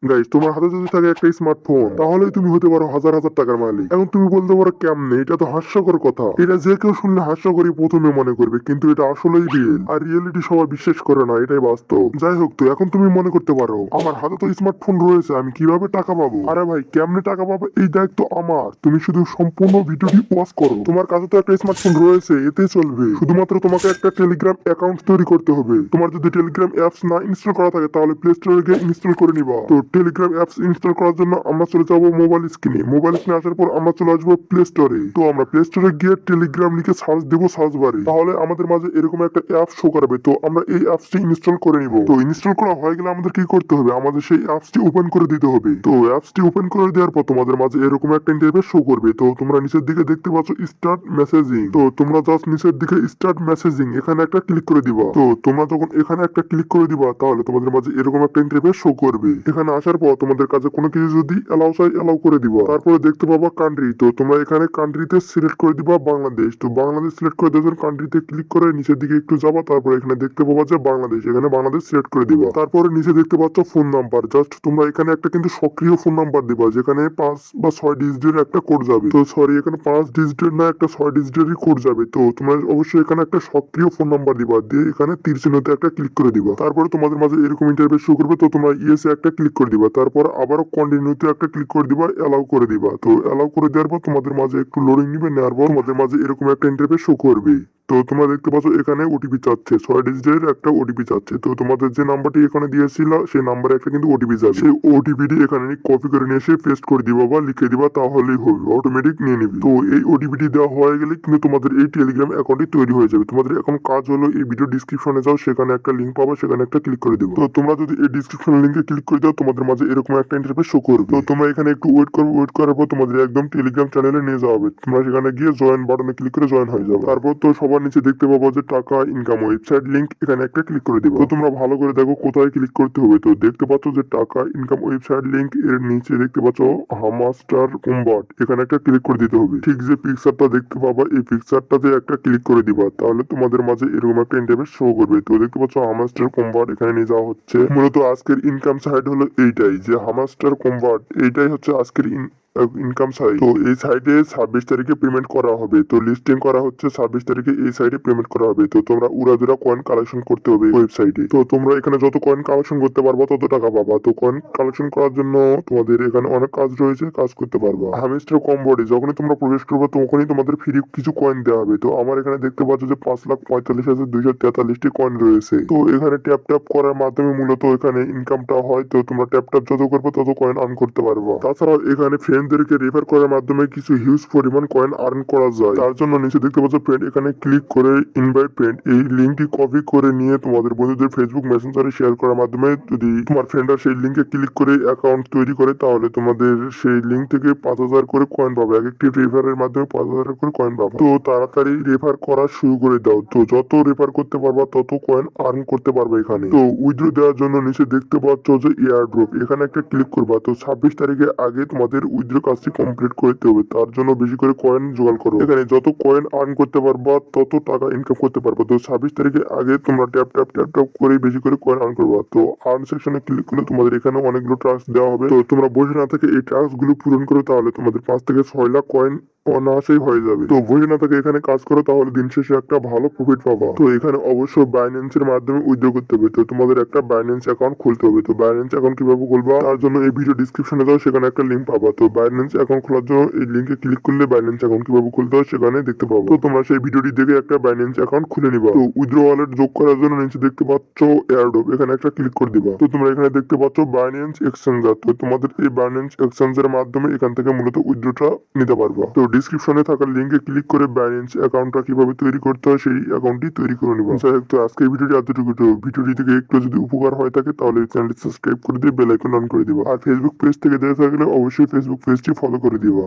Guys, তোমার হাতে যদি থাকে একটা স্মার্টফোন, তাহলেই তুমি হতে পারো হাজার হাজার টাকার মালিক। এখন তুমি বলতে পারো কেমনে? এটা তো হাস্যকর কথা। এটা যে কেউ শুনলে হাস্যকরই প্রথমে মনে করবে, কিন্তু এটা আসলেই রিয়েল। আর রিয়েলিটি সবাই বিশ্বাস করে না, এটাই বাস্তব। যাই হোক, তো এখন তুমি মনে করতে পারো আমার হাতে তো স্মার্টফোন রয়েছে, আমি কিভাবে টাকা পাবো? আরে ভাই, কেমনে টাকা পাবো এই দায়িত্ব আমার। তুমি শুধু সম্পূর্ণ ভিডিওটি ওয়াচ করো। তোমার কাছে তো একটা স্মার্টফোন রয়েছে, এতেই চলবে। শুধুমাত্র তোমাকে একটা টেলিগ্রাম অ্যাকাউন্ট তৈরি করতে হবে। তোমার যদি টেলিগ্রাম অ্যাপস না ইনস্টল করা থাকে, তাহলে প্লে স্টোরে গিয়ে ইনস্টল করে নিবা। তো টেলিগ্রাম অ্যাপস ইনস্টল করার জন্য আমরা চলে যাবো মোবাইল স্ক্রিনে। মোবাইল স্ক্রিনে আসার পর আমরা চলে আসবো প্লে স্টোরে। তো আমরা প্লে স্টোরে গিয়ে টেলিগ্রাম লিখে সার্চ দেবো সার্চ বারে। তাহলে আমাদের মাঝে এরকম একটা অ্যাপ শো করাবে। তো আমরা এই অ্যাপসটি ইনস্টল করে নিব। তো ইনস্টল করা হয়ে গেলে আমাদের কি করতে হবে? আমাদের সেই অ্যাপসটি ওপেন করে দিতে হবে। তো অ্যাপসটি ওপেন করে দেওয়ার পর তোমাদের মাঝে এরকম একটা ইন্টারফেস শো করবে। তো তোমরা নিচের দিকে দেখতে পাচ্ছ স্টার্ট মেসেজিং। তো তোমরা জাস্ট নিচের দিকে স্টার্ট মেসেজিং এখানে একটা ক্লিক করে দিবা। তো তোমরা যখন এখানে একটা ক্লিক করে দিবা, তাহলে তোমাদের মাঝে এরকম একটা ইন্টারফেস শো করবে। এখানে আসার পর তোমাদের কাছে কোনো কিছু যদি অ্যালাউ চাই, অ্যালাউ করে দিবা। তারপরে দেখতে পাবা কান্ট্রি। তো তোমরা এখানে কান্ট্রিতে সিলেক্ট করে দিবা বাংলাদেশ। তো বাংলাদেশ সিলেক্ট করে দেওয়ার কান্ট্রিতে ক্লিক করে নিচের দিকে একটু যাবা। তারপরে এখানে দেখতে পাবা যে বাংলাদেশ, এখানে বাংলাদেশ সিলেক্ট করে দিবা। তারপরে নিচে দেখতে পাচ্ছ ফোন নাম্বার। জাস্ট তোমরা এখানে একটা কিন্তু সক্রিয় ফোন নাম্বার দিবা, যেখানে 5 বা 6 ডিজিটের একটা কোড যাবে। তো সরি, এখানে 5 ডিজিটের না, একটা 6 ডিজিটেরই কোড যাবে। তো তোমরা অবশ্যই এখানে একটা সক্রিয় ফোন নাম্বার দিবা, দিয়ে এখানে তীর চিহ্নতে একটা ক্লিক করে দিবা। তারপরে তোমাদের মাঝে এরকম ইন্টারফেস শো করবে। তো তোমরা ইয়েসে একটা ক্লিক করে দিবা। তারপর আবারও কন্টিনিউতে একটা ক্লিক করে দিবা, অ্যালাউ করে দিবা। তো অ্যালাউ করে দেওয়ার পর তোমাদের মাঝে একটু লোডিং নিবে, নেওয়ার পর তোমাদের মাঝে এরকম একটা ইন্টারফেস শো করবে। তো তোমরা দেখতে পাচ্ছ এখানে ওটিপি চাচ্ছে, 6 ডিজিটের একটা ওটিপি চাচ্ছে। তো তোমাদের যে নাম্বারটি এখানে দিয়েছিল, সেই নাম্বারে একটা কিন্তু ওটিপি যাবে। সেই ওটিপিটি এখানে কপি করে নিয়ে এসে পেস্ট করে দিবা বা লিখে দিবা, তাহলেই হবে, অটোমেটিক নিয়ে নিবি। তো এই ওটিপিটি দেওয়া হয়ে গেলে কিন্তু তোমাদের এই টেলিগ্রাম অ্যাকাউন্টটি তৈরি হয়ে যাবে। তোমাদের এখন কাজ হলো এই ভিডিও ডিসক্রিপশনে যাও, সেখানে একটা লিঙ্ক পাবো, সেখানে একটা ক্লিক করে দেবো। তো তোমরা যদি এই ডিসক্রিপশন লিঙ্কে ক্লিক করে দাও, তোমাদের মাঝে এরকম একটা ইন্টারফেস শো করবে। তো তোমরা এখানে একটু ওয়েট করবে, ওয়েট করার পর তোমাদের একদম টেলিগ্রাম চ্যানেলে নিয়ে যাওয়া হবে। তোমরা সেখানে গিয়ে জয়েন বাটনে ক্লিক করে জয়েন হয়ে যাবে। তারপর তো সবার নিচে দেখতে পাবো যে টাকা ইনকাম ওয়েবসাইট লিঙ্ক, এখানে একটা ক্লিক করে দিবা। তো তোমরা ভালো করে দেখো কোথায় ক্লিক করতে হবে। তো দেখতে পাচ্ছ যে টাকা ইনকাম ওয়েবসাইট লিঙ্ক, এর নিচে দেখতে পাচ্ছ হামাস্টার কনভার্ট, এখানে একটা ক্লিক করে দিতে হবে। ঠিক যে পিকচারটা দেখতে পাবা, এই পিকচারটাতে একটা ক্লিক করে দিবা। তাহলে তোমাদের মাঝে এরকম একটা ইন্টারফেস শো করবে। তো দেখতে পাচ্ছ হামাস্টার কনভার্ট, এখানে নিয়ে যাওয়া হচ্ছে। মূলত আজকের ইনকাম সাইট হলো এইটাই, যে হামাস্টার কনভার্ট, এইটাই হচ্ছে আজকের ইনকাম সাইট। তো এই সাইটে 26 তারিখে পেমেন্ট করা হবে। তো লিস্টিং করা হচ্ছে 26 তারিখে, এই সাইটে পেমেন্ট করা হবে। তো তোমরা উড়াদুরা কয়েন কালেকশন করতে হবে ওয়েবসাইটে। তো তোমরা এখানে যত কয়েন কালেকশন করতে পারবা তত টাকা পাবা। তো কয়েন কালেকশন করার জন্য তোমাদের এখানে অনেক কাজ রয়েছে, কাজ করতে পারবা। হামিস্টার কম্বোর্ডে যখনই তোমরা প্রবেশ করবে, তখনই তোমাদের ফ্রি কিছু কয়েন দেওয়া হবে। তো আমার এখানে দেখতে পাচ্ছ যে 5,45,243টি কয়েন রয়েছে। তো এখানে ট্যাপ ট্যাপ করার মাধ্যমে মূলত এখানে ইনকামটা হয়। তো তোমরা ট্যাপ ট্যাপ যত করবে তত কয়েন আর্ন করতে পারবা। তাছাড়াও এখানে ফ্রেন্ডদেরকে রেফার করার মাধ্যমে কিছু হিউজ পরিমাণ কয়েন আর্ন করা যায়। তার জন্য নিচে দেখতে পাচ্ছ ফ্রেন্ড, এখানে ক্লিক করে ইনভাইট ফ্রেন্ড, এই লিঙ্কটি কপি করে নিয়ে তোমাদের বন্ধুদের ফেসবুক মেসেঞ্জারে শেয়ার করার মাধ্যমে, যদি তোমার ফ্রেন্ডরা সেই লিঙ্কে ক্লিক করে অ্যাকাউন্ট তৈরি করে, তাহলে তোমাদের সেই লিঙ্ক থেকে 5,000 করে কয়েন পাবে। এক একটি রেফারের মাধ্যমে 5,000 করে কয়েন পাবে। তো তাড়াতাড়ি রেফার করা শুরু করে দাও। তো যত রেফার করতে পারবা তত কয়েন আর্ন করতে পারবে এখানে। তো উইথড্র দেওয়ার জন্য নিচে দেখতে পাচ্ছ যে এয়ার ড্রপ, এখানে একটা ক্লিক করবা। তো 26 তারিখের আগে তোমাদের উইথড্র কাজটি কমপ্লিট করতে হবে। তার জন্য বেশি করে কয়েন জোগাড় করো। এখানে যত কয়েন আর্ন করতে পারবা তত টাকা ইনকাম করতে পারবা। তো 26 তারিখের আগে তোমরা ট্যাপ ট্যাপ ট্যাপ ট্যাপ করে বেশি করে কয়েন আর্ন করবা। তো আর্ন সেকশনে ক্লিক করলে তোমাদের এখানে অনেকগুলো টাস্ক দেওয়া হবে। তো তোমরা বসে না থেকে এই টাস্ক গুলো পূরণ করো, তাহলে তোমাদের 5 থেকে 6 লাখ কয়েন অনায়াসেই হয়ে যাবে। তো বসে না থেকে এখানে কাজ করো, তাহলে দিন শেষে একটা ভালো প্রফিট পাবা। তো এখানে অবশ্যই বাইন্যান্স এর মাধ্যমে উইথড্র করতে হবে। তো তোমাদের একটা বাইন্যান্স অ্যাকাউন্ট খুলতে হবে। তো বাইন্যান্স অ্যাকাউন্ট কিভাবে খুলবা, তার জন্য এই ভিডিও ডিসক্রিপশনে যাও, সেখানে একটা লিঙ্ক পাবা। তো বাইন্যান্স অ্যাকাউন্ট খোলার জন্য এই লিঙ্কে ক্লিক করলে বাইন্যান্স অ্যাকাউন্ট কিভাবে খুলতে হয় সেখানে দেখতে পাবো। তো তোমরা সেই ভিডিওটি দেখে একটা বাইন্যান্স অ্যাকাউন্ট খুলে নিবা। তো উইথড্র ওয়ালেট যোগ করার জন্য নিচে দেখতে পাচ্ছ এয়ারড্রপ, এখানে একটা ক্লিক করে দিবা। তো তোমরা এখানে দেখতে পাচ্ছ বাইন্যান্স এক্সচেঞ্জার। তো তোমাদের এই বাইন্যান্স এক্সচেঞ্জের মাধ্যমে এখান থেকে মূলত উইথড্রটা নিতে পারবা। তো ডিসক্রিপশনে থাকা লিঙ্কে ক্লিক করে বাইন্যান্স অ্যাকাউন্টটা কিভাবে তৈরি করতে হয় সেই অ্যাকাউন্টটি তৈরি করে নিবা। যাই হোক, তো আজকে এই ভিডিওটি এতটুকু। তো ভিডিওটি থেকে একটু যদি উপকার হয়ে থাকে, তাহলে চ্যানেলটি সাবস্ক্রাইব করে দিয়ে বেল আইকন অন করে দিবা। আর ফেসবুক পেজ থেকে দেখে থাকলে অবশ্যই ফেসবুক পেজটি ফলো করে দিবা।